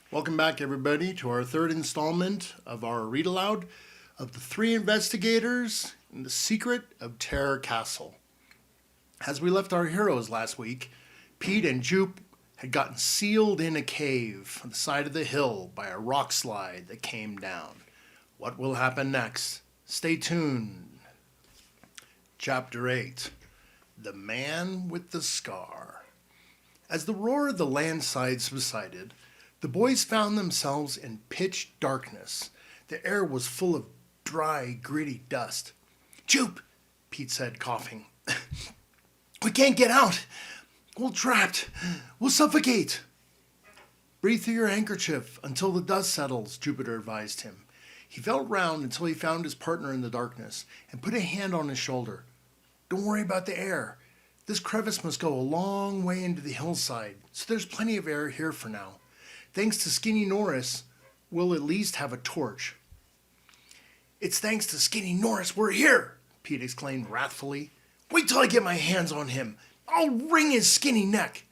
Welcome back, everybody, to our third installment of our read aloud of The Three Investigators and the Secret of Terror Castle. As we left our heroes last week, Pete and Jupe had gotten sealed in a cave on the side of the hill by a rock slide that came down. What will happen next? Stay tuned. Chapter 8 The Man with the Scar. As the roar of the landslide subsided, the boys found themselves in pitch darkness. The air was full of dry, gritty dust. "Jupe," Pete said, coughing. "We can't get out. We're trapped. We'll suffocate." "Breathe through your handkerchief until the dust settles," Jupiter advised him. He felt round until he found his partner in the darkness and put a hand on his shoulder. "Don't worry about the air. This crevice must go a long way into the hillside, so there's plenty of air here for now. Thanks to Skinny Norris, we'll at least have a torch." "It's thanks to Skinny Norris we're here," Pete exclaimed wrathfully. "Wait till I get my hands on him. I'll wring his skinny neck."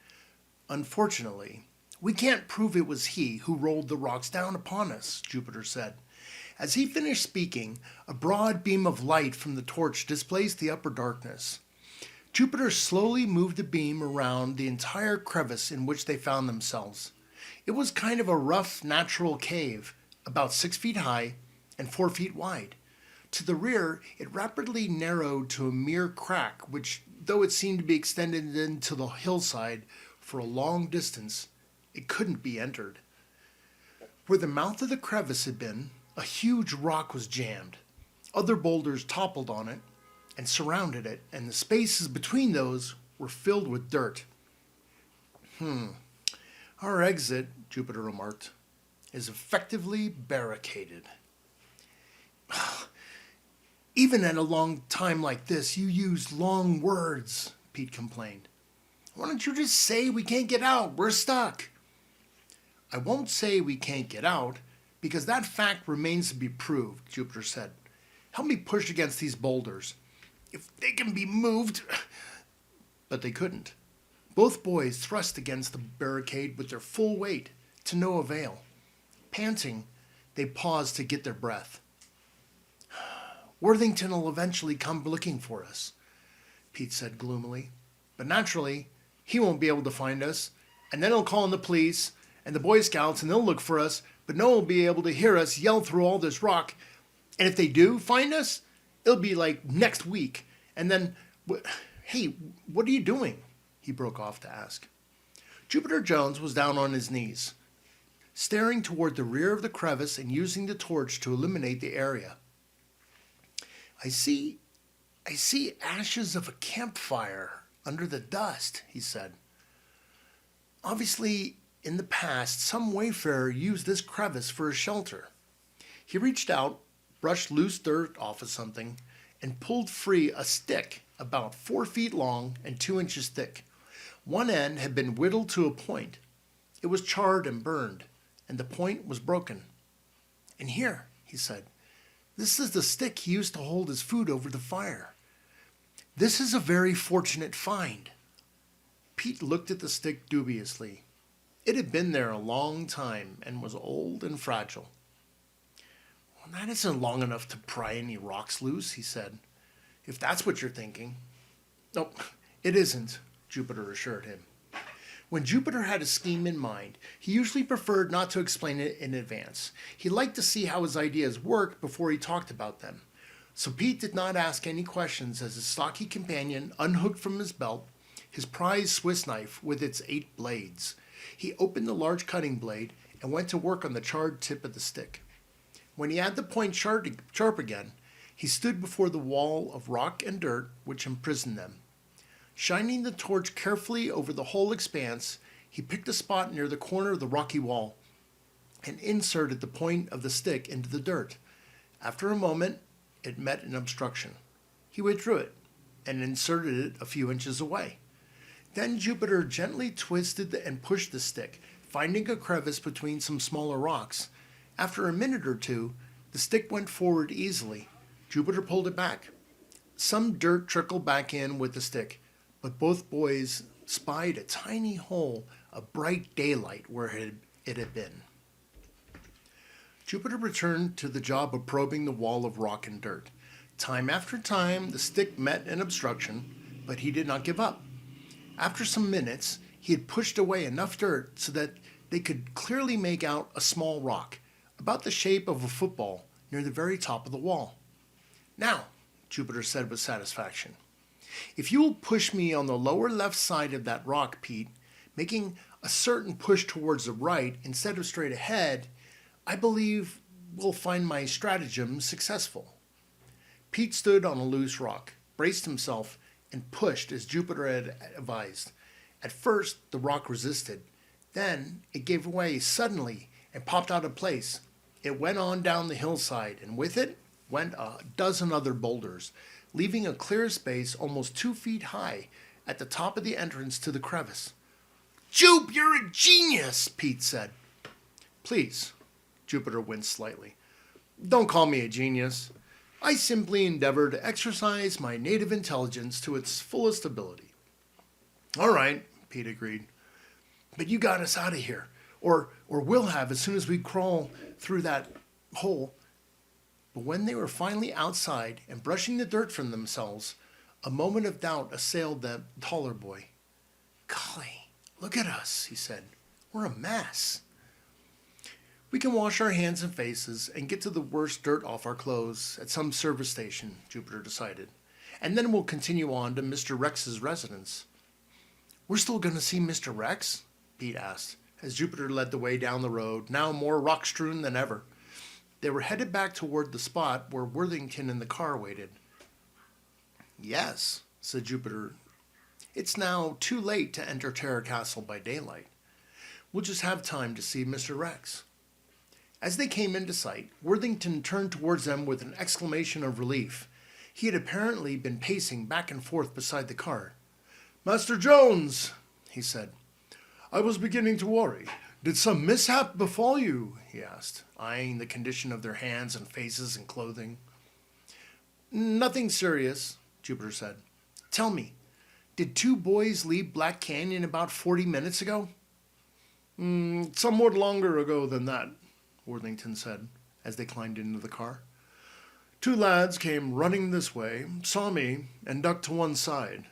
"Unfortunately, we can't prove it was he who rolled the rocks down upon us," Jupiter said. As he finished speaking, a broad beam of light from the torch displaced the upper darkness. Jupiter slowly moved the beam around the entire crevice in which they found themselves. It was kind of a rough, natural cave, about 6 feet high and 4 feet wide. To the rear, it rapidly narrowed to a mere crack, which, though it seemed to be extended into the hillside for a long distance, it couldn't be entered. Where the mouth of the crevice had been, a huge rock was jammed. Other boulders toppled on it and surrounded it, and the spaces between those were filled with dirt. "Our exit," Jupiter remarked, "is effectively barricaded." "Even at a long time like this, you use long words," Pete complained. "Why don't you just say we can't get out? We're stuck." "I won't say we can't get out, because that fact remains to be proved," Jupiter said. "Help me push against these boulders. If they can be moved." But they couldn't. Both boys thrust against the barricade with their full weight, to no avail. Panting, they paused to get their breath. "Worthington will eventually come looking for us," Pete said gloomily. "But naturally, he won't be able to find us, and then he'll call in the police and the Boy Scouts, and they'll look for us, but no one will be able to hear us yell through all this rock. And if they do find us, it'll be like next week. And then, hey, what are you doing?" he broke off to ask. Jupiter Jones was down on his knees, staring toward the rear of the crevice and using the torch to illuminate the area. I see ashes of a campfire under the dust," he said. "Obviously, in the past, some wayfarer used this crevice for a shelter." He reached out, brushed loose dirt off of something, and pulled free a stick about 4 feet long and 2 inches thick. One end had been whittled to a point. It was charred and burned, and the point was broken. "And here," he said, "this is the stick he used to hold his food over the fire. This is a very fortunate find." Pete looked at the stick dubiously. It had been there a long time and was old and fragile. "Well, that isn't long enough to pry any rocks loose," he said, "if that's what you're thinking." "No, it isn't," Jupiter assured him. When Jupiter had a scheme in mind, he usually preferred not to explain it in advance. He liked to see how his ideas worked before he talked about them. So Pete did not ask any questions as his stocky companion unhooked from his belt his prized Swiss knife with its 8 blades. He opened the large cutting blade and went to work on the charred tip of the stick. When he had the point sharp again, he stood before the wall of rock and dirt which imprisoned them. Shining the torch carefully over the whole expanse, he picked a spot near the corner of the rocky wall and inserted the point of the stick into the dirt. After a moment, it met an obstruction. He withdrew it and inserted it a few inches away. Then Jupiter gently twisted and pushed the stick, finding a crevice between some smaller rocks. After a minute or two, the stick went forward easily. Jupiter pulled it back. Some dirt trickled back in with the stick, but both boys spied a tiny hole of bright daylight where it had been. Jupiter returned to the job of probing the wall of rock and dirt. Time after time, the stick met an obstruction, but he did not give up. After some minutes, he had pushed away enough dirt so that they could clearly make out a small rock, about the shape of a football, near the very top of the wall. Now, Jupiter said with satisfaction, if you will push me on the lower left side of that rock, Pete, making a certain push towards the right instead of straight ahead, I believe we'll find my stratagem successful. Pete stood on a loose rock, braced himself, and pushed as Jupiter had advised. At first, the rock resisted. Then it gave way suddenly and popped out of place. It went on down the hillside, and with it went a dozen other boulders, leaving a clear space almost 2 feet high at the top of the entrance to the crevice. Jupe, you're a genius, Pete said. Please, Jupiter winced slightly. Don't call me a genius. I simply endeavor to exercise my native intelligence to its fullest ability. All right, Pete agreed. But you got us out of here, or we'll have as soon as we crawl through that hole. But when they were finally outside and brushing the dirt from themselves, a moment of doubt assailed the taller boy. Golly, look at us, he said. We're a mess. We can wash our hands and faces and get to the worst dirt off our clothes at some service station, Jupiter decided. And then we'll continue on to Mr. Rex's residence. We're still going to see Mr. Rex? Pete asked, as Jupiter led the way down the road, now more rock-strewn than ever. They were headed back toward the spot where Worthington and the car waited. Yes, said Jupiter. It's now too late to enter Terror Castle by daylight. We'll just have time to see Mr. Rex. As they came into sight, Worthington turned towards them with an exclamation of relief. He had apparently been pacing back and forth beside the car. Master Jones, he said, I was beginning to worry. Did some mishap befall you? He asked, eyeing the condition of their hands and faces and clothing. Nothing serious, Jupiter said. Tell me, did 2 boys leave Black Canyon about 40 minutes ago? Somewhat longer ago than that, Worthington said, as they climbed into the car. 2 lads came running this way, saw me, and ducked to one side.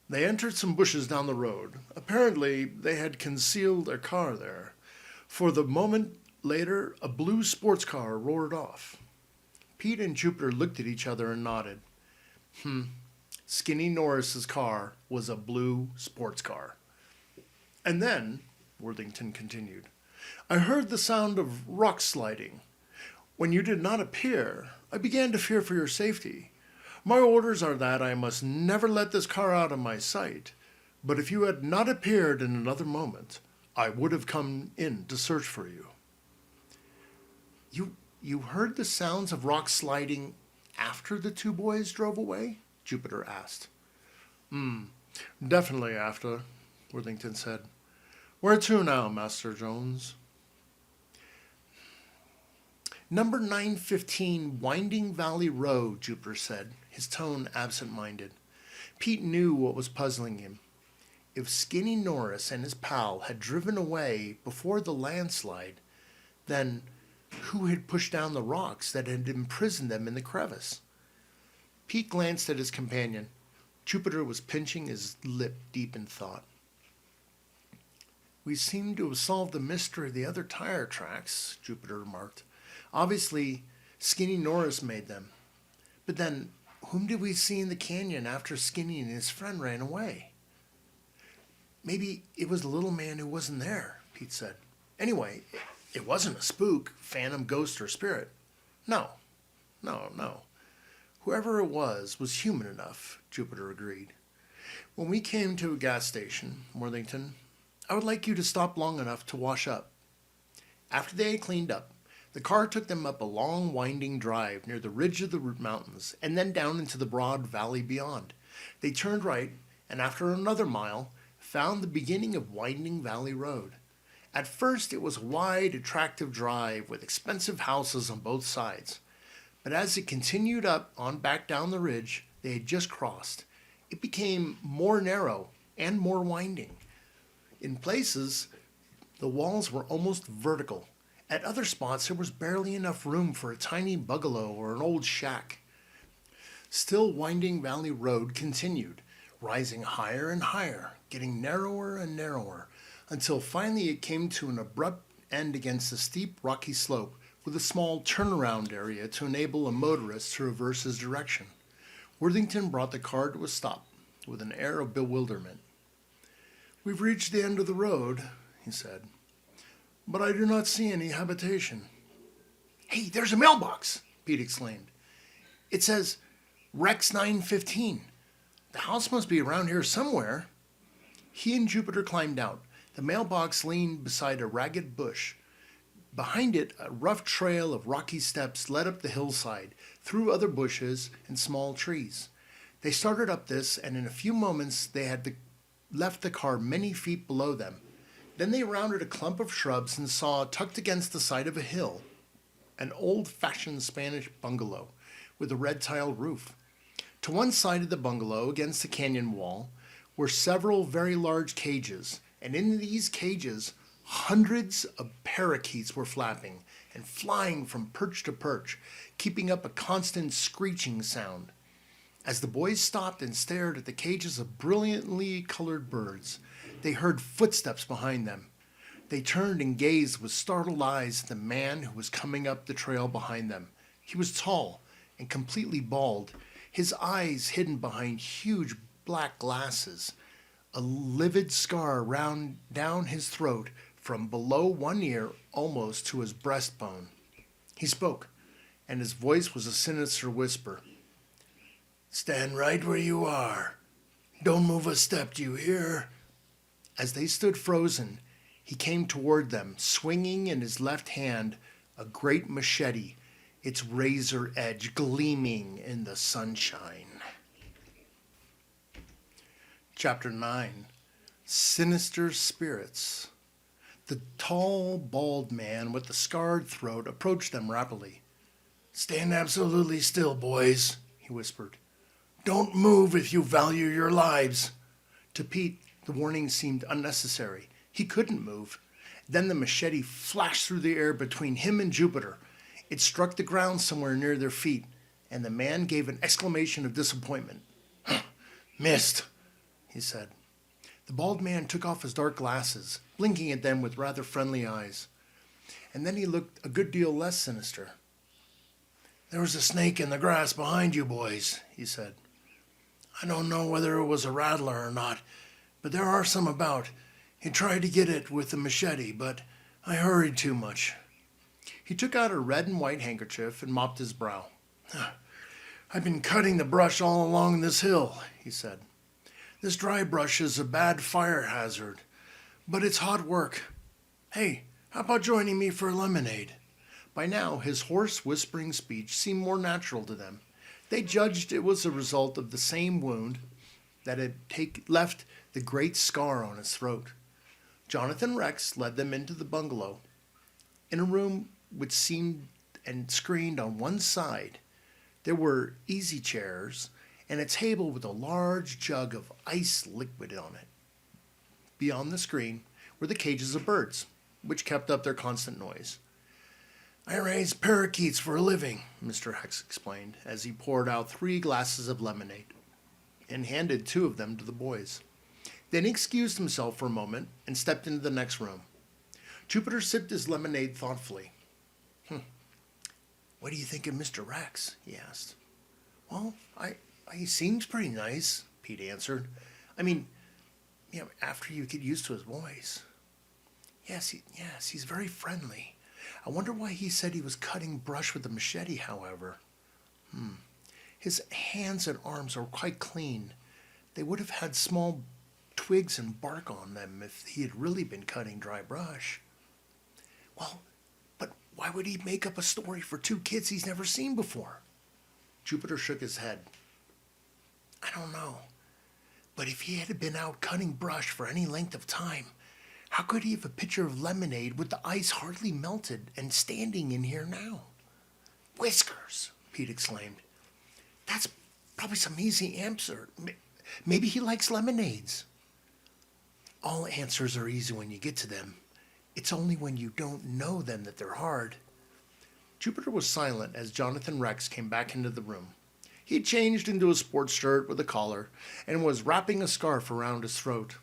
They entered some bushes down the road. Apparently, they had concealed their car there. For the moment later, a blue sports car roared off. Pete and Jupiter looked at each other and nodded. Skinny Norris's car was a blue sports car. And then, Worthington continued, I heard the sound of rock sliding. When you did not appear, I began to fear for your safety. My orders are that I must never let this car out of my sight, but if you had not appeared in another moment, I would have come in to search for you. You heard the sounds of rock sliding after the 2 boys drove away? Jupiter asked. Definitely after, Worthington said. Where to now, Master Jones? Number 915 Winding Valley Road, Jupiter said, his tone absent-minded. Pete knew what was puzzling him. If Skinny Norris and his pal had driven away before the landslide, then who had pushed down the rocks that had imprisoned them in the crevice? Pete glanced at his companion. Jupiter was pinching his lip deep in thought. We seem to have solved the mystery of the other tire tracks, Jupiter remarked. Obviously, Skinny Norris made them. But then, whom did we see in the canyon after Skinny and his friend ran away? Maybe it was the little man who wasn't there, Pete said. Anyway, it wasn't a spook, phantom, ghost, or spirit. No. Whoever it was human enough, Jupiter agreed. When we came to a gas station, Worthington, I would like you to stop long enough to wash up. After they had cleaned up, the car took them up a long, winding drive near the ridge of the mountains and then down into the broad valley beyond. They turned right, and after another mile, found the beginning of Winding Valley Road. At first, it was a wide, attractive drive with expensive houses on both sides. But as it continued up on back down the ridge they had just crossed, it became more narrow and more winding. In places, the walls were almost vertical, At other spots, there was barely enough room for a tiny bungalow or an old shack. Still, Winding Valley Road continued, rising higher and higher, getting narrower and narrower, until finally it came to an abrupt end against a steep, rocky slope with a small turnaround area to enable a motorist to reverse his direction. Worthington brought the car to a stop with an air of bewilderment. "We've reached the end of the road," he said, "but I do not see any habitation." "Hey, there's a mailbox!" Pete exclaimed. "It says Rex 915. The house must be around here somewhere." He and Jupiter climbed out. The mailbox leaned beside a ragged bush. Behind it, a rough trail of rocky steps led up the hillside, through other bushes and small trees. They started up this, and in a few moments they had left the car many feet below them. Then they rounded a clump of shrubs and saw, tucked against the side of a hill, an old-fashioned Spanish bungalow with a red tile roof. To one side of the bungalow, against the canyon wall, were several very large cages, and in these cages, hundreds of parakeets were flapping and flying from perch to perch, keeping up a constant screeching sound. As the boys stopped and stared at the cages of brilliantly colored birds, they heard footsteps behind them. They turned and gazed with startled eyes at the man who was coming up the trail behind them. He was tall and completely bald, his eyes hidden behind huge black glasses, a livid scar down his throat from below one ear almost to his breastbone. He spoke, and his voice was a sinister whisper. "Stand right where you are. Don't move a step, do you hear?" As they stood frozen, he came toward them, swinging in his left hand a great machete, its razor edge gleaming in the sunshine. Chapter 9. Sinister Spirits. The tall, bald man with the scarred throat approached them rapidly. "Stand absolutely still, boys," he whispered. "Don't move if you value your lives." To Pete, the warning seemed unnecessary. He couldn't move. Then the machete flashed through the air between him and Jupiter. It struck the ground somewhere near their feet, and the man gave an exclamation of disappointment. "Missed," he said. The bald man took off his dark glasses, blinking at them with rather friendly eyes. And then he looked a good deal less sinister. "There was a snake in the grass behind you boys," he said. "I don't know whether it was a rattler or not, but there are some about. He tried to get it with the machete, but I hurried too much." He took out a red and white handkerchief and mopped his brow. "I've been cutting the brush all along this hill," he said. "This dry brush is a bad fire hazard, but it's hot work. Hey, how about joining me for lemonade?" By now, his hoarse, whispering speech seemed more natural to them. They judged it was the result of the same wound that had left the great scar on his throat. Jonathan Rex led them into the bungalow. In a room which seemed and screened on one side, there were easy chairs and a table with a large jug of ice liquid on it. Beyond the screen were the cages of birds, which kept up their constant noise. "I raise parakeets for a living," Mr. Hex explained, as he poured out 3 glasses of lemonade and handed 2 of them to the boys. Then he excused himself for a moment and stepped into the next room. Jupiter sipped his lemonade thoughtfully. "What do you think of Mr. Rex?" he asked. "Well, he seems pretty nice," Pete answered. "I mean, after you get used to his voice." Yes, he's very friendly. I wonder why he said he was cutting brush with a machete, however. His hands and arms are quite clean. They would have had small twigs and bark on them if he had really been cutting dry brush." "Well, but why would he make up a story for 2 kids he's never seen before?" Jupiter shook his head. "I don't know. But if he had been out cutting brush for any length of time, how could he have a pitcher of lemonade with the ice hardly melted and standing in here now?" "Whiskers!" Pete exclaimed. "That's probably some easy answer. Maybe he likes lemonades." "All answers are easy when you get to them. It's only when you don't know them that they're hard. Jupiter was silent as Jonathan Rex came back into the room. He had changed into a sports shirt with a collar and was wrapping a scarf around his throat.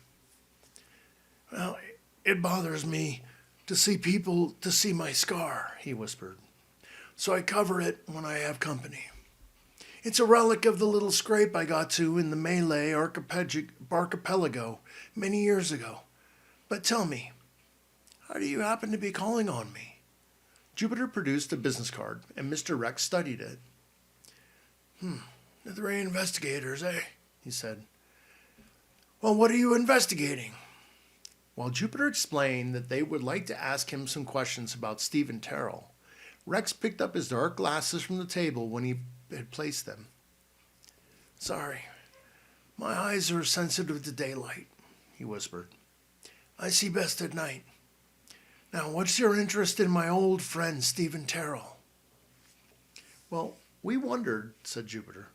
Well, it bothers me to see people to see my scar, he whispered. So I cover it when I have company. It's a relic of the little scrape I got to in the Malay archipelago many years ago. But tell me, how do you happen to be calling on me? Jupiter produced a business card, and Mr. Rex studied it. The three investigators, eh? He said. Well, what are you investigating? While Jupiter explained that they would like to ask him some questions about Stephen Terrell, Rex picked up his dark glasses from the table when he had placed them. Sorry, my eyes are sensitive to daylight, he whispered. I see best at night. Now, what's your interest in my old friend Stephen Terrell? Well, we wondered, said Jupiter,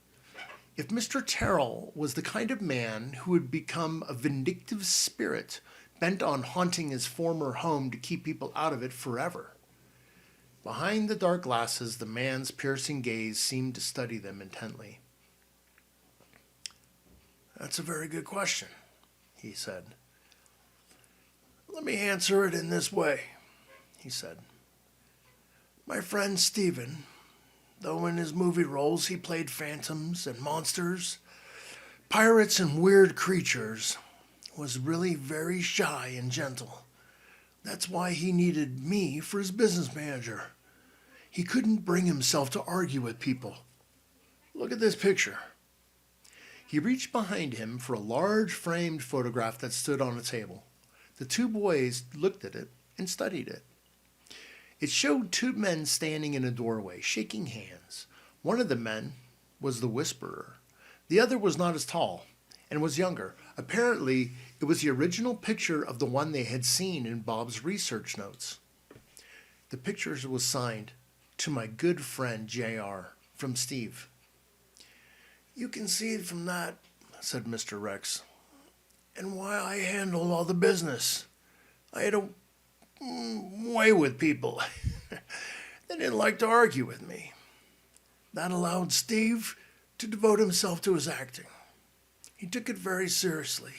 if Mr. Terrell was the kind of man who would become a vindictive spirit bent on haunting his former home to keep people out of it forever. Behind the dark glasses, the man's piercing gaze seemed to study them intently. That's a very good question, he said. Let me answer it in this way, he said. My friend Stephen, though in his movie roles he played phantoms and monsters, pirates and weird creatures, was really very shy and gentle. That's why he needed me for his business manager. He couldn't bring himself to argue with people. Look at this picture. He reached behind him for a large framed photograph that stood on a table. The two boys looked at it and studied it. It showed two men standing in a doorway, shaking hands. One of the men was the Whisperer. The other was not as tall and was younger. Apparently, it was the original picture of the one they had seen in Bob's research notes. The picture was signed, to my good friend J.R. from Steve. You can see it from that, said Mr. Rex, and why I handled all the business. I had a way with people. They didn't like to argue with me. That allowed Steve to devote himself to his acting. He took it very seriously.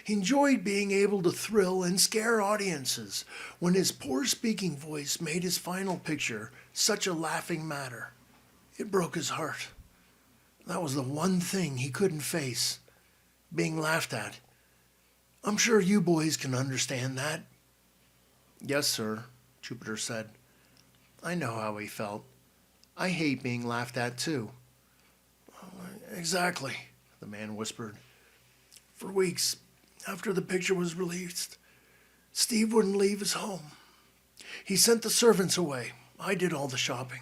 He enjoyed being able to thrill and scare audiences when his poor speaking voice made his final picture such a laughing matter. It broke his heart. That was the one thing he couldn't face, being laughed at. I'm sure you boys can understand that. Yes, sir, Jupiter said. I know how he felt. I hate being laughed at, too. Exactly, the man whispered. For weeks after the picture was released, Steve wouldn't leave his home. He sent the servants away. I did all the shopping.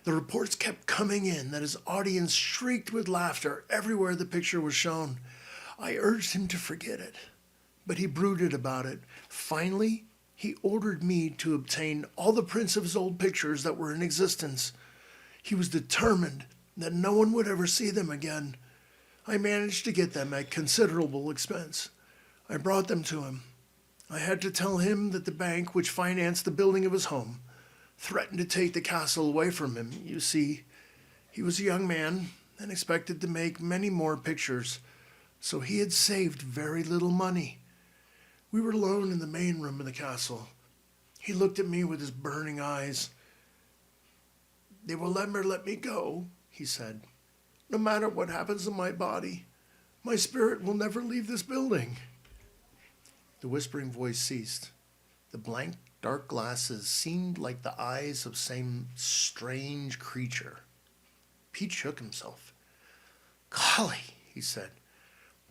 The reports kept coming in that his audience shrieked with laughter everywhere the picture was shown. I urged him to forget it, but he brooded about it. Finally, he ordered me to obtain all the prints of his old pictures that were in existence. He was determined that no one would ever see them again. I managed to get them at considerable expense. I brought them to him. I had to tell him that the bank which financed the building of his home threatened to take the castle away from him. You see, he was a young man and expected to make many more pictures, so he had saved very little money. We were alone in the main room of the castle. He looked at me with his burning eyes. They will never let me go, he said. No matter what happens to my body, my spirit will never leave this building. The whispering voice ceased. The blank, dark glasses seemed like the eyes of some strange creature. Pete shook himself. Golly, he said.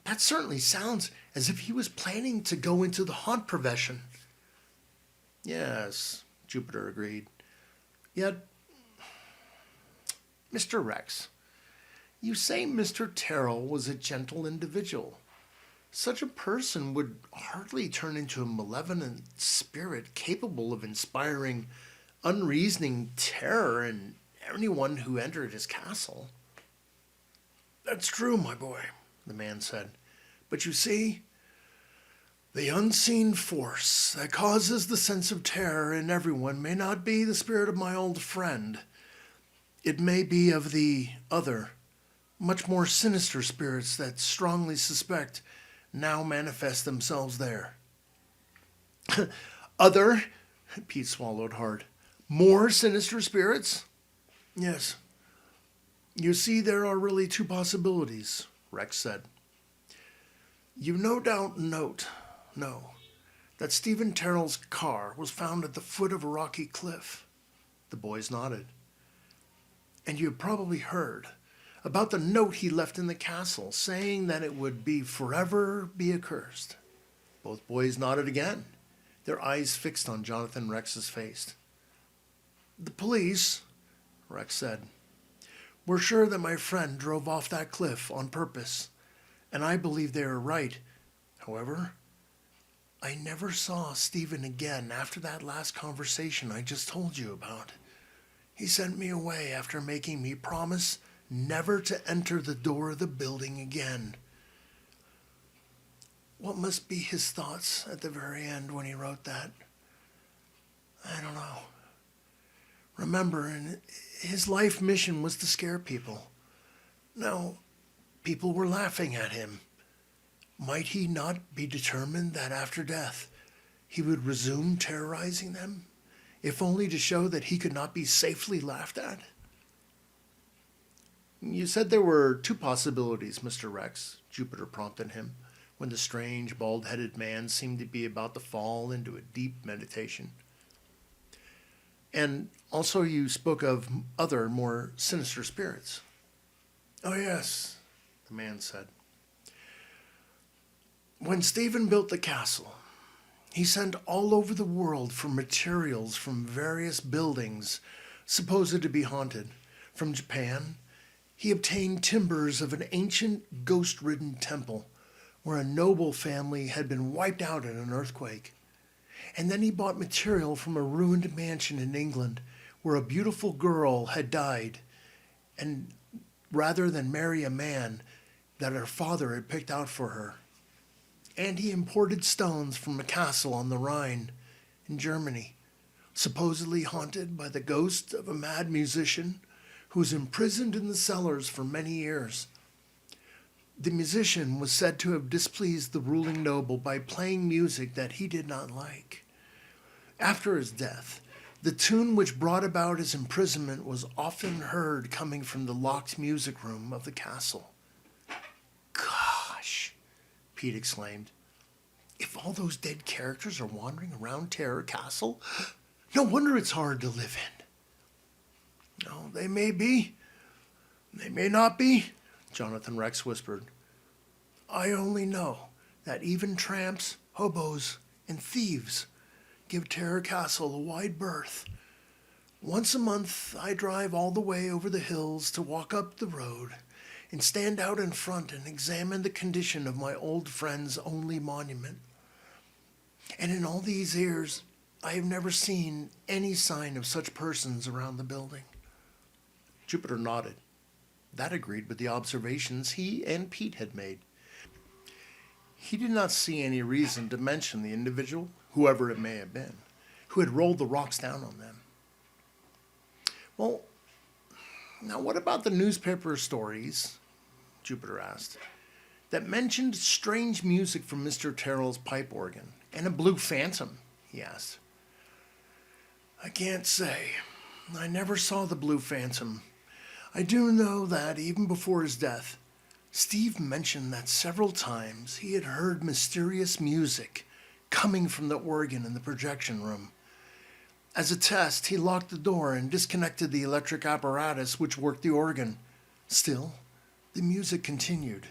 That certainly sounds as if he was planning to go into the haunt profession. Yes, Jupiter agreed. Yet, Mr. Rex, you say Mr. Terrell was a gentle individual. Such a person would hardly turn into a malevolent spirit capable of inspiring unreasoning terror in anyone who entered his castle. That's true, my boy, the man said. But you see, The unseen force that causes the sense of terror in everyone may not be the spirit of my old friend. It may be of the other, much more sinister spirits that strongly suspect now manifest themselves there. Other? Pete swallowed hard. More sinister spirits? Yes. You see, there are really two possibilities, Rex said. You no doubt know that Stephen Terrell's car was found at the foot of a rocky cliff. The boys nodded. And you have probably heard about the note he left in the castle saying that it would be forever be accursed. Both boys nodded again, their eyes fixed on Jonathan Rex's face. The police, Rex said, were sure that my friend drove off that cliff on purpose, and I believe they are right. However, I never saw Stephen again after that last conversation I just told you about. He sent me away after making me promise never to enter the door of the building again. What must be his thoughts at the very end when he wrote that? I don't know. Remember, his life mission was to scare people. Now, people were laughing at him. Might he not be determined that after death he would resume terrorizing them, if only to show that he could not be safely laughed at? You said there were two possibilities, Mr. Rex, Jupiter prompted him, when the strange, bald-headed man seemed to be about to fall into a deep meditation. And also you spoke of other, more sinister spirits. Oh, yes, the man said. When Stephen built the castle, he sent all over the world for materials from various buildings supposed to be haunted. From Japan, he obtained timbers of an ancient ghost-ridden temple where a noble family had been wiped out in an earthquake. And then he bought material from a ruined mansion in England where a beautiful girl had died, and rather than marry a man that her father had picked out for her. And he imported stones from a castle on the Rhine in Germany, supposedly haunted by the ghost of a mad musician who was imprisoned in the cellars for many years. The musician was said to have displeased the ruling noble by playing music that he did not like. After his death, the tune which brought about his imprisonment was often heard coming from the locked music room of the castle. Gosh, Pete exclaimed. If all those dead characters are wandering around Terror Castle, no wonder it's hard to live in. No, they may be. They may not be, Jonathan Rex whispered. I only know that even tramps, hobos, and thieves give Terror Castle a wide berth. Once a month, I drive all the way over the hills to walk up the road and stand out in front and examine the condition of my old friend's only monument. And in all these years, I have never seen any sign of such persons around the building. Jupiter nodded. That agreed with the observations he and Pete had made. He did not see any reason to mention the individual, whoever it may have been, who had rolled the rocks down on them. Well, now what about the newspaper stories, Jupiter asked, that mentioned strange music from Mr. Terrell's pipe organ and a blue phantom, he asked. I can't say. I never saw the blue phantom. I do know that even before his death, Steve mentioned that several times he had heard mysterious music coming from the organ in the projection room. As a test, he locked the door and disconnected the electric apparatus which worked the organ. Still, the music continued,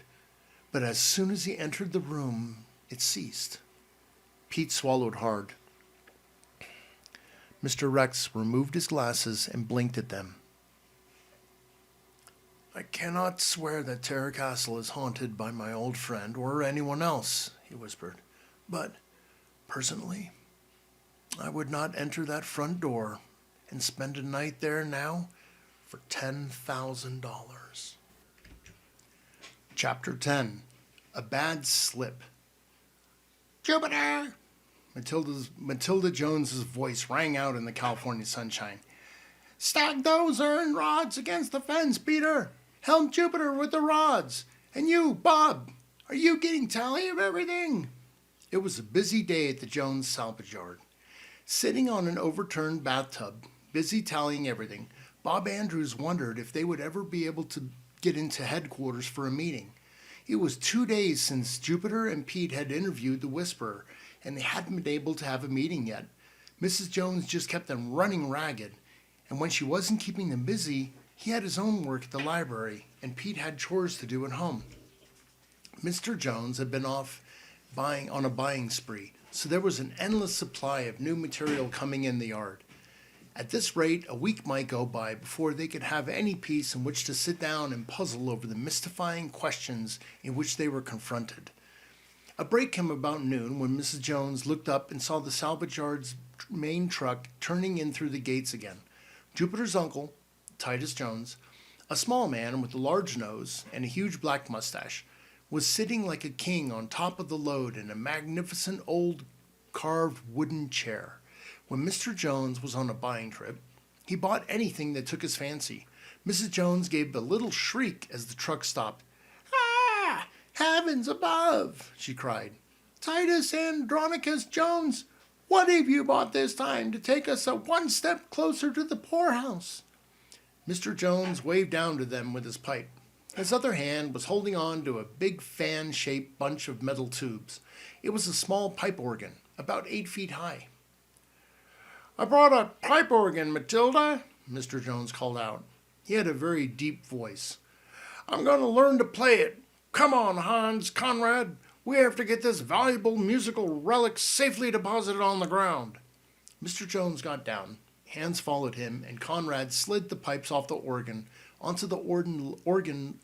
but as soon as he entered the room, it ceased. Pete swallowed hard. Mr. Rex removed his glasses and blinked at them. I cannot swear that Terror Castle is haunted by my old friend or anyone else, he whispered. But, personally, I would not enter that front door and spend a night there now for $10,000. Chapter 10. A Bad Slip. Jupiter! Matilda Jones's voice rang out in the California sunshine. Stack those iron rods against the fence, Peter. Help Jupiter with the rods. And you, Bob, are you getting tally of everything? It was a busy day at the Jones salvage yard. Sitting on an overturned bathtub, busy tallying everything, Bob Andrews wondered if they would ever be able to get into headquarters for a meeting. It was 2 days since Jupiter and Pete had interviewed the Whisperer, and they hadn't been able to have a meeting yet. Mrs. Jones just kept them running ragged, and when she wasn't keeping them busy, he had his own work at the library, and Pete had chores to do at home. Mr. Jones had been off on a buying spree, so there was an endless supply of new material coming in the yard. At this rate, a week might go by before they could have any peace in which to sit down and puzzle over the mystifying questions in which they were confronted. A break came about noon when Mrs. Jones looked up and saw the salvage yard's main truck turning in through the gates again. Jupiter's uncle, Titus Jones, a small man with a large nose and a huge black mustache, was sitting like a king on top of the load in a magnificent old carved wooden chair. When Mr. Jones was on a buying trip, he bought anything that took his fancy. Mrs. Jones gave a little shriek as the truck stopped. Ah! Heavens above! She cried. Titus Andronicus Jones, what have you bought this time to take us one step closer to the poorhouse? Mr. Jones waved down to them with his pipe. His other hand was holding on to a big fan-shaped bunch of metal tubes. It was a small pipe organ, about 8 feet high. I brought a pipe organ, Matilda, Mr. Jones called out. He had a very deep voice. I'm going to learn to play it. Come on, Hans, Conrad. We have to get this valuable musical relic safely deposited on the ground. Mr. Jones got down. Hans followed him, and Conrad slid the pipes off the organ onto the organ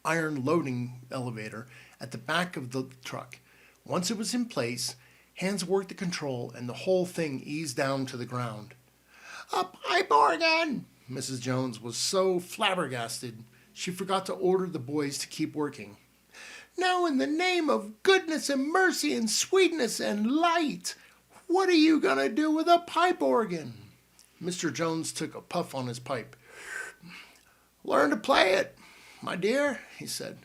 iron loading elevator at the back of the truck. Once it was in place, Hans worked the control, and the whole thing eased down to the ground. A pipe organ! Mrs. Jones was so flabbergasted, she forgot to order the boys to keep working. Now, in the name of goodness and mercy and sweetness and light, what are you going to do with a pipe organ? Mr. Jones took a puff on his pipe. Learn to play it, my dear, he said.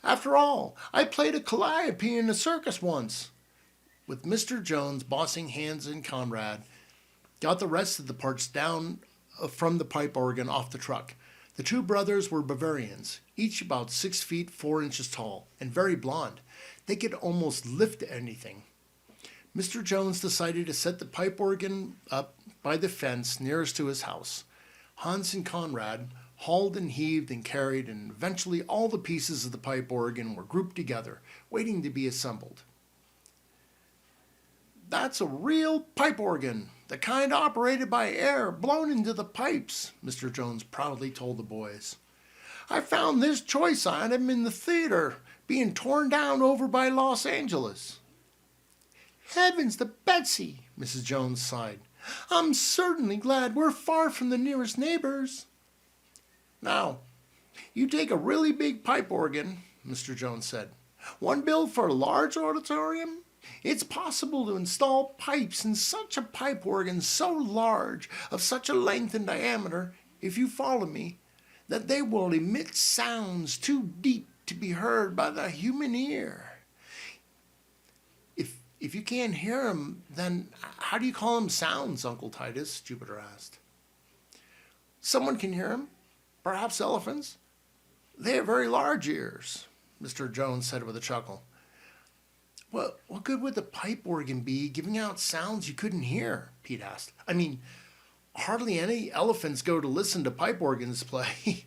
After all, I played a calliope in a circus once. With Mr. Jones bossing Hans and Conrad, got the rest of the parts down from the pipe organ off the truck. The two brothers were Bavarians, each about 6 feet 4 inches tall, and very blond. They could almost lift anything. Mr. Jones decided to set the pipe organ up by the fence nearest to his house. Hans and Conrad hauled and heaved and carried, and eventually all the pieces of the pipe organ were grouped together, waiting to be assembled. That's a real pipe organ, the kind operated by air blown into the pipes, Mr. Jones proudly told the boys. I found this choice item in the theater, being torn down over by Los Angeles. Heavens to Betsy, Mrs. Jones sighed. I'm certainly glad we're far from the nearest neighbors. Now, you take a really big pipe organ, Mr. Jones said. One built for a large auditorium? It's possible to install pipes in such a pipe organ so large, of such a length and diameter, if you follow me, that they will emit sounds too deep to be heard by the human ear. If you can't hear them, then how do you call them sounds, Uncle Titus? Jupiter asked. Someone can hear them. Perhaps elephants. They have very large ears, Mr. Jones said with a chuckle. Well, what good would the pipe organ be giving out sounds you couldn't hear? Pete asked. I mean, hardly any elephants go to listen to pipe organs play.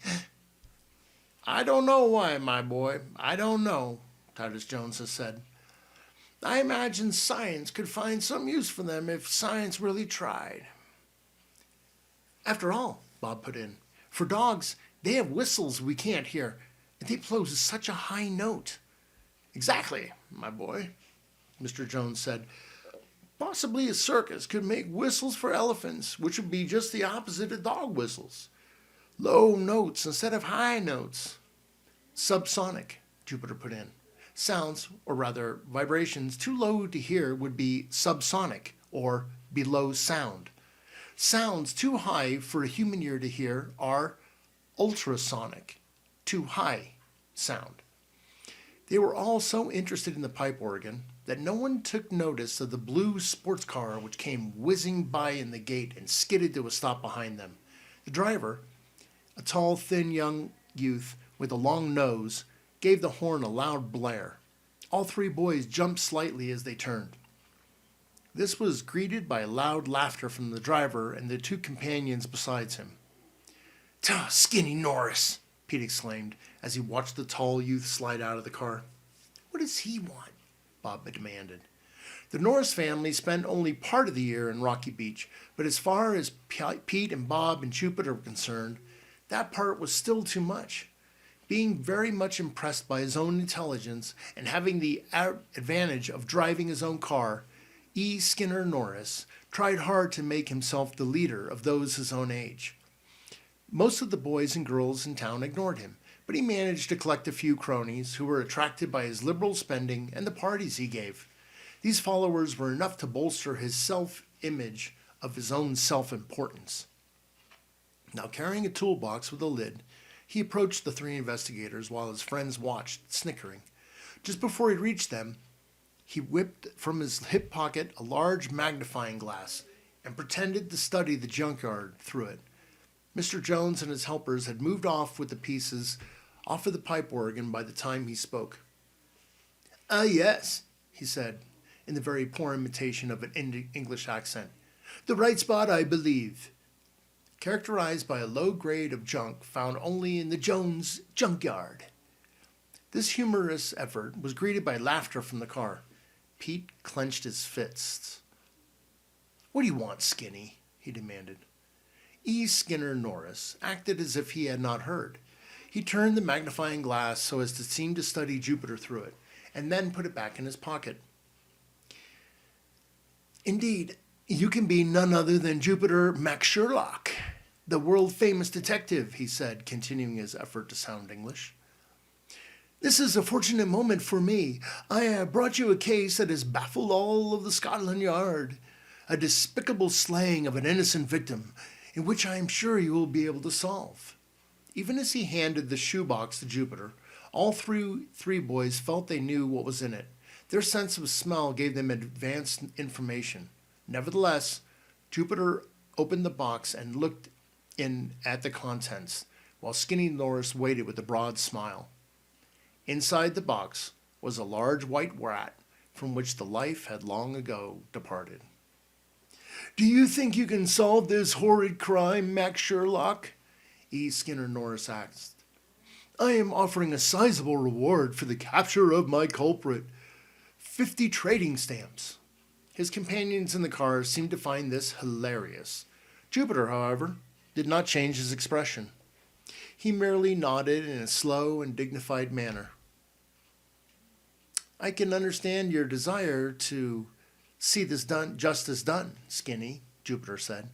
I don't know why, my boy. I don't know, Titus Jones has said. I imagine science could find some use for them if science really tried. After all, Bob put in, for dogs, they have whistles we can't hear, and they blow such a high note. Exactly, my boy, Mr. Jones said. Possibly a circus could make whistles for elephants, which would be just the opposite of dog whistles. Low notes instead of high notes. Subsonic, Jupiter put in. Sounds, or rather vibrations, too low to hear would be subsonic, or below sound. Sounds too high for a human ear to hear are ultrasonic, too high sound. They were all so interested in the pipe organ that no one took notice of the blue sports car which came whizzing by in the gate and skidded to a stop behind them. The driver, a tall, thin young youth with a long nose, gave the horn a loud blare. All three boys jumped slightly as they turned. This was greeted by loud laughter from the driver and the two companions beside him. "Tah, Skinny Norris!" Pete exclaimed as he watched the tall youth slide out of the car. "What does he want?" Bob demanded. The Norris family spent only part of the year in Rocky Beach, but as far as Pete and Bob and Jupiter were concerned, that part was still too much. Being very much impressed by his own intelligence and having the advantage of driving his own car, E. Skinner Norris tried hard to make himself the leader of those his own age. Most of the boys and girls in town ignored him, but he managed to collect a few cronies who were attracted by his liberal spending and the parties he gave. These followers were enough to bolster his self-image of his own self-importance. Now carrying a toolbox with a lid, he approached the three investigators while his friends watched, snickering. Just before he reached them, he whipped from his hip pocket a large magnifying glass and pretended to study the junkyard through it. Mr. Jones and his helpers had moved off with the pieces off of the pipe organ by the time he spoke. "Ah, yes," he said, in the very poor imitation of an English accent. "The right spot, I believe." Characterized by a low grade of junk found only in the Jones junkyard. This humorous effort was greeted by laughter from the car. Pete clenched his fists. "What do you want, Skinny?" he demanded. E. Skinner Norris acted as if he had not heard. He turned the magnifying glass so as to seem to study Jupiter through it, and then put it back in his pocket. "Indeed, you can be none other than Jupiter MacSherlock, the world-famous detective," he said, continuing his effort to sound English. "This is a fortunate moment for me. I have brought you a case that has baffled all of the Scotland Yard, a despicable slaying of an innocent victim, in which I am sure you will be able to solve." Even as he handed the shoebox to Jupiter, all three boys felt they knew what was in it. Their sense of smell gave them advanced information. Nevertheless, Jupiter opened the box and looked in at the contents, while Skinny Norris waited with a broad smile. Inside the box was a large white rat from which the life had long ago departed. "Do you think you can solve this horrid crime, Max Sherlock?" E. Skinner Norris asked. "I am offering a sizable reward for the capture of my culprit. 50 trading stamps." His companions in the car seemed to find this hilarious. Jupiter, however, did not change his expression. He merely nodded in a slow and dignified manner. "I can understand your desire to see this justice done, Skinny," Jupiter said,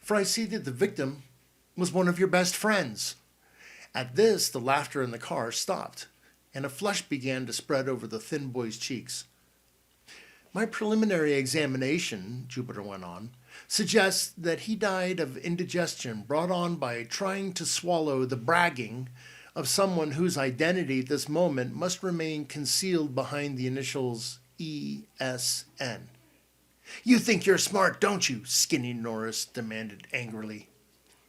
"for I see that the victim was one of your best friends." At this, the laughter in the car stopped, and a flush began to spread over the thin boy's cheeks. "My preliminary examination," Jupiter went on, "suggests that he died of indigestion brought on by trying to swallow the bragging of someone whose identity at this moment must remain concealed behind the initials ESN. "You think you're smart, don't you?" Skinny Norris demanded angrily.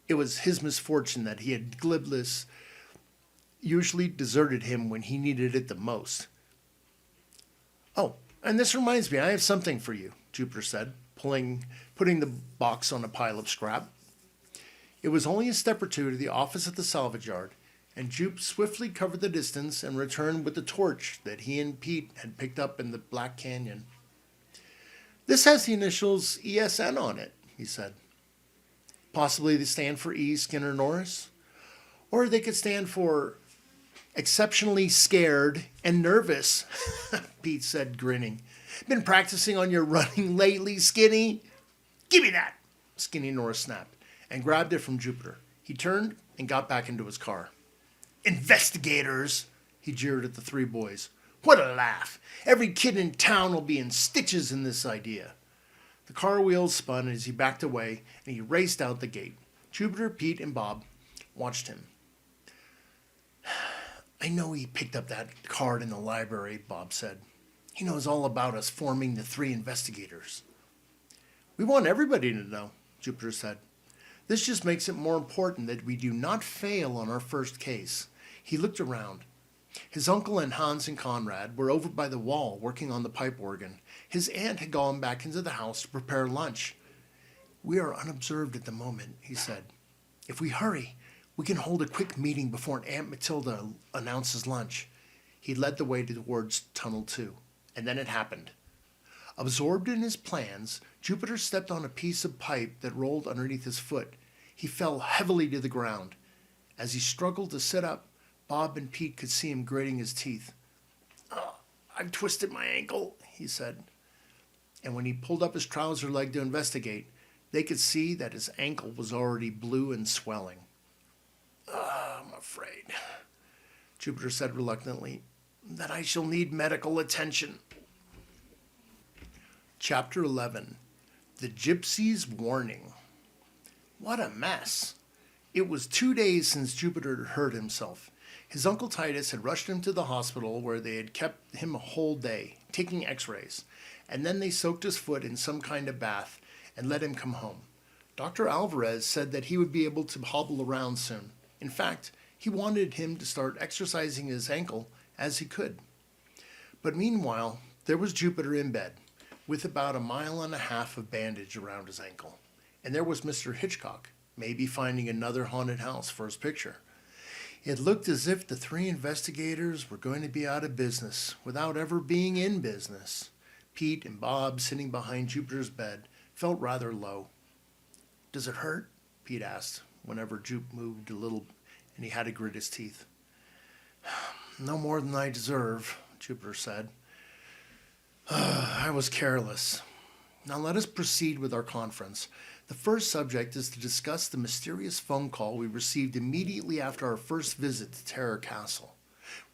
It was his misfortune that he had glibness usually deserted him when he needed it the most. "Oh, and this reminds me, I have something for you," Jupiter said, putting the box on a pile of scrap. It was only a step or two to the office at the salvage yard, and Jupe swiftly covered the distance and returned with the torch that he and Pete had picked up in the Black Canyon. "This has the initials ESN on it," he said. "Possibly they stand for E. Skinner Norris? Or they could stand for exceptionally scared and nervous," Pete said, grinning. "Been practicing on your running lately, Skinny?" "Give me that," Skinny Norris snapped, and grabbed it from Jupiter. He turned and got back into his car. "Investigators," he jeered at the three boys. What a laugh! Every kid in town will be in stitches in this idea. The car wheels spun as he backed away, and he raced out the gate. Jupiter, Pete, and Bob watched him. I know he picked up that card in the library, Bob said. He knows all about us forming the three investigators. We want everybody to know, Jupiter said. This just makes it more important that we do not fail on our first case. He looked around. His uncle and Hans and Conrad were over by the wall working on the pipe organ. His aunt had gone back into the house to prepare lunch. We are unobserved at the moment, he said. If we hurry, we can hold a quick meeting before Aunt Matilda announces lunch. He led the way towards Tunnel 2, and then it happened. Absorbed in his plans, Jupiter stepped on a piece of pipe that rolled underneath his foot. He fell heavily to the ground. As he struggled to sit up, Bob and Pete could see him grating his teeth. Oh, I've twisted my ankle, he said. And when he pulled up his trouser leg to investigate, they could see that his ankle was already blue and swelling. I'm afraid, Jupiter said reluctantly, that I shall need medical attention. Chapter 11. The Gypsy's Warning. What a mess. It was 2 days since Jupiter had hurt himself. His Uncle Titus had rushed him to the hospital where they had kept him a whole day, taking x-rays, and then they soaked his foot in some kind of bath and let him come home. Dr. Alvarez said that he would be able to hobble around soon. In fact, he wanted him to start exercising his ankle as he could. But meanwhile, there was Jupiter in bed, with about 1.5 miles of bandage around his ankle. And there was Mr. Hitchcock, maybe finding another haunted house for his picture. It looked as if the three investigators were going to be out of business without ever being in business. Pete and Bob, sitting behind Jupiter's bed, felt rather low. Does it hurt? Pete asked, whenever Jupe moved a little and he had to grit his teeth. No more than I deserve, Jupiter said. I was careless. Now let us proceed with our conference. The first subject is to discuss the mysterious phone call we received immediately after our first visit to Terror Castle.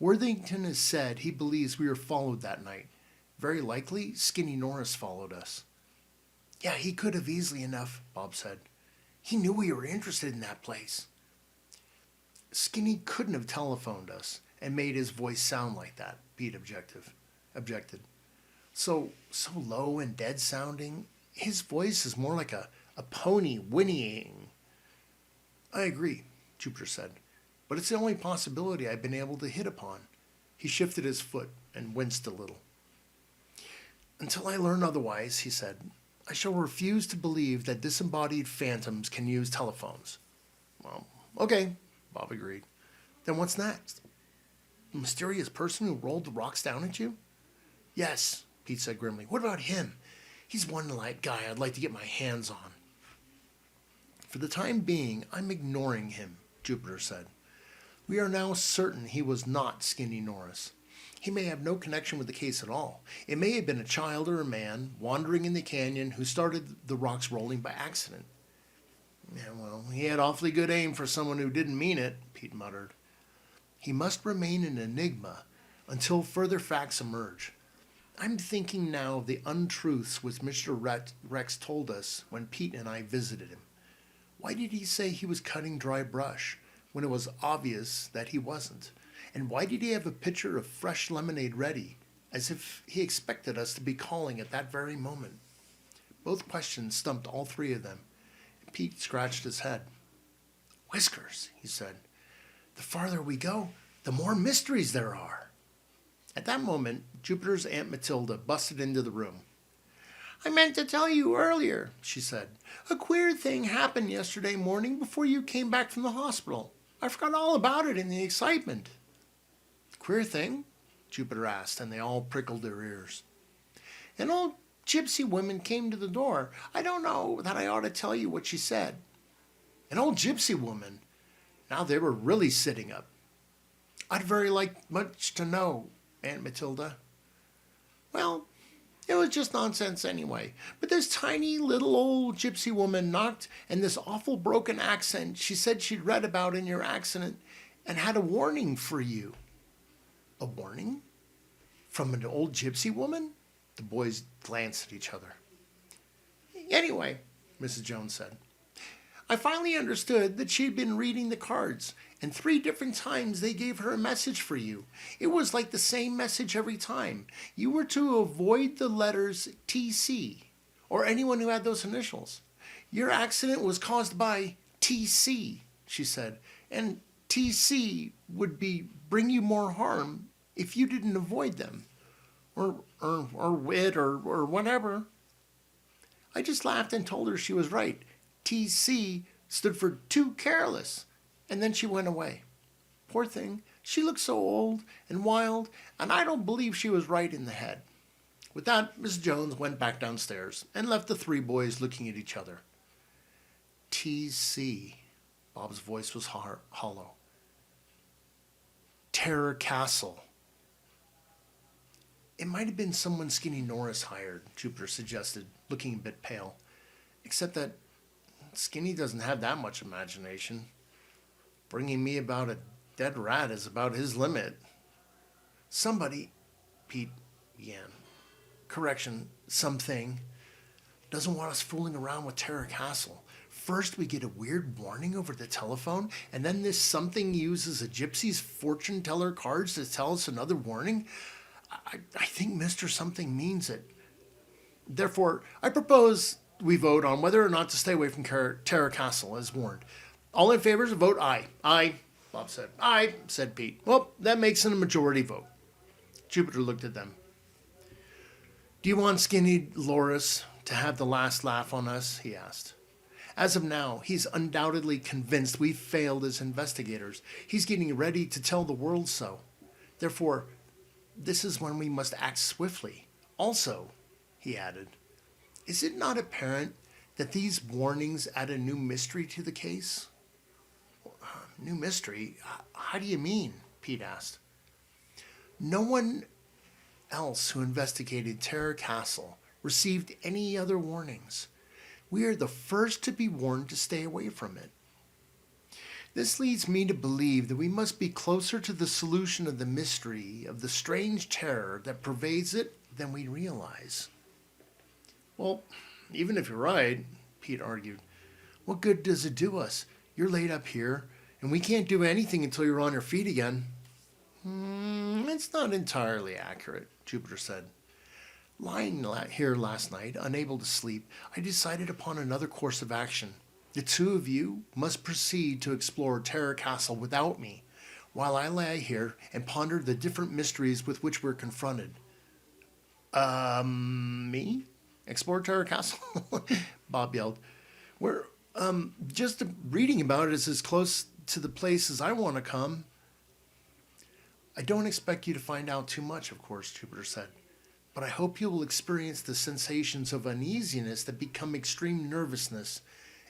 Worthington has said he believes we were followed that night. Very likely, Skinny Norris followed us. Yeah, he could have easily enough, Bob said. He knew we were interested in that place. Skinny couldn't have telephoned us and made his voice sound like that, Pete objected. So low and dead sounding. His voice is more like a pony whinnying. I agree, Jupiter said, but it's the only possibility I've been able to hit upon. He shifted his foot and winced a little. Until I learn otherwise, he said, I shall refuse to believe that disembodied phantoms can use telephones. Well, okay, Bob agreed. Then what's next? The mysterious person who rolled the rocks down at you? Yes, Pete said grimly. What about him? He's one guy I'd like to get my hands on. For the time being, I'm ignoring him, Jupiter said. We are now certain he was not Skinny Norris. He may have no connection with the case at all. It may have been a child or a man wandering in the canyon who started the rocks rolling by accident. Yeah, well, he had awfully good aim for someone who didn't mean it, Pete muttered. He must remain an enigma until further facts emerge. I'm thinking now of the untruths which Mr. Rex told us when Pete and I visited him. Why did he say he was cutting dry brush when it was obvious that he wasn't? And why did he have a pitcher of fresh lemonade ready, as if he expected us to be calling at that very moment? Both questions stumped all three of them. Pete scratched his head. Whiskers, he said. The farther we go, the more mysteries there are. At that moment, Jupiter's Aunt Matilda busted into the room. I meant to tell you earlier, she said. A queer thing happened yesterday morning before you came back from the hospital. I forgot all about it in the excitement. Queer thing? Jupiter asked, and they all prickled their ears. An old gypsy woman came to the door. I don't know that I ought to tell you what she said. An old gypsy woman? Now they were really sitting up. I'd very much to know, Aunt Matilda. Well, it was just nonsense anyway. But this tiny little old gypsy woman knocked, and this awful broken accent she said she'd read about in your accident and had a warning for you. A warning? From an old gypsy woman? The boys glanced at each other. Anyway, Mrs. Jones said, I finally understood that she'd been reading the cards, and 3 different times they gave her a message for you. It was like the same message every time. You were to avoid the letters TC, or anyone who had those initials. Your accident was caused by TC, she said, and TC would bring you more harm if you didn't avoid them, or wit, or whatever. I just laughed and told her she was right. TC stood for too careless, and then she went away. Poor thing, she looked so old and wild, and I don't believe she was right in the head. With that, Miss Jones went back downstairs and left the 3 boys looking at each other. TC, Bob's voice was hollow. Terror Castle. It might have been someone Skinny Norris hired, Jupiter suggested, looking a bit pale. Except that Skinny doesn't have that much imagination. Bringing me about a dead rat is about his limit. Somebody, Pete began. Correction, something, doesn't want us fooling around with Terror Castle. First we get a weird warning over the telephone, and then this something uses a gypsy's fortune teller cards to tell us another warning. I think Mr. Something means it. Therefore, I propose we vote on whether or not to stay away from Terror Castle, as warned. All in favor, vote aye. Aye, Bob said. Aye, said Pete. Well, that makes it a majority vote. Jupiter looked at them. Do you want Skinny Loris to have the last laugh on us? He asked. As of now, he's undoubtedly convinced we've failed as investigators. He's getting ready to tell the world so. Therefore, this is when we must act swiftly. Also, he added, is it not apparent that these warnings add a new mystery to the case? New mystery? How do you mean? Pete asked. No one else who investigated Terror Castle received any other warnings. We are the first to be warned to stay away from it. This leads me to believe that we must be closer to the solution of the mystery of the strange terror that pervades it than we realize. Well, even if you're right, Pete argued, what good does it do us? You're laid up here, and we can't do anything until you're on your feet again. It's not entirely accurate, Jupiter said. Lying here last night, unable to sleep, I decided upon another course of action. The 2 of you must proceed to explore Terror Castle without me, while I lay here and ponder the different mysteries with which we're confronted. Me? Explore Terror Castle? Bob yelled. We're, just reading about it is as close to the place as I want to come. I don't expect you to find out too much, of course, Jupiter said. But I hope you will experience the sensations of uneasiness that become extreme nervousness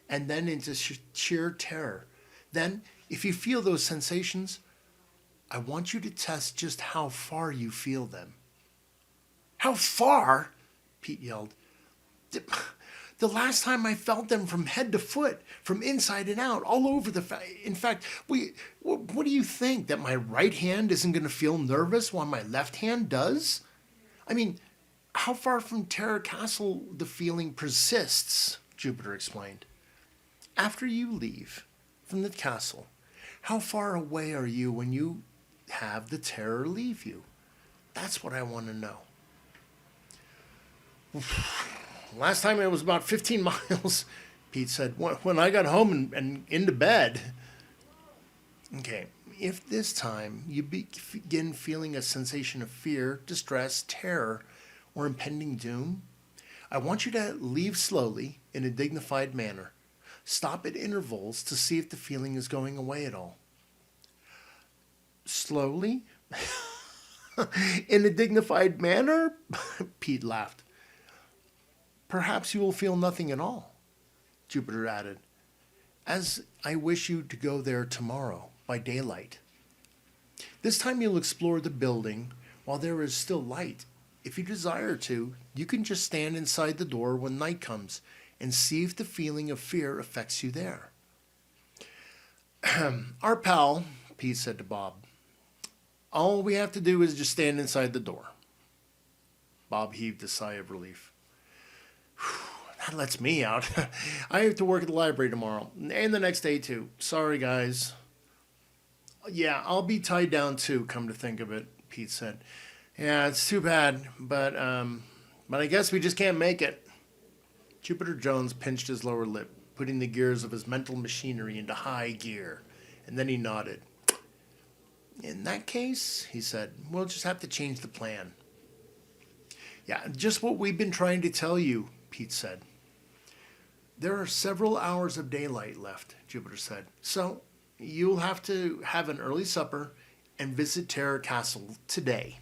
and then into sheer terror. Then, if you feel those sensations, I want you to test just how far you feel them. How far? Pete yelled. The last time I felt them from head to foot, from inside and out, all over in fact, what do you think? That my right hand isn't going to feel nervous while my left hand does? I mean, how far from Terror Castle the feeling persists, Jupiter explained. After you leave from the castle, how far away are you when you have the terror leave you? That's what I want to know. Last time it was about 15 miles, Pete said, when I got home and into bed. Okay, if this time you begin feeling a sensation of fear, distress, terror, or impending doom, I want you to leave slowly in a dignified manner. Stop at intervals to see if the feeling is going away at all. Slowly? In a dignified manner? Pete laughed. Perhaps you will feel nothing at all, Jupiter added, as I wish you to go there tomorrow by daylight. This time you'll explore the building while there is still light. If you desire to, you can just stand inside the door when night comes and see if the feeling of fear affects you there. Our pal, Pete said to Bob, all we have to do is just stand inside the door. Bob heaved a sigh of relief. That lets me out. I have to work at the library tomorrow, and the next day too. Sorry, guys. Yeah, I'll be tied down too, come to think of it, Pete said. Yeah, it's too bad, but I guess we just can't make it. Jupiter Jones pinched his lower lip, putting the gears of his mental machinery into high gear, and then he nodded. In that case, he said, we'll just have to change the plan. Yeah, just what we've been trying to tell you, Pete said. There are several hours of daylight left, Jupiter said, so you'll have to have an early supper and visit Terror Castle today.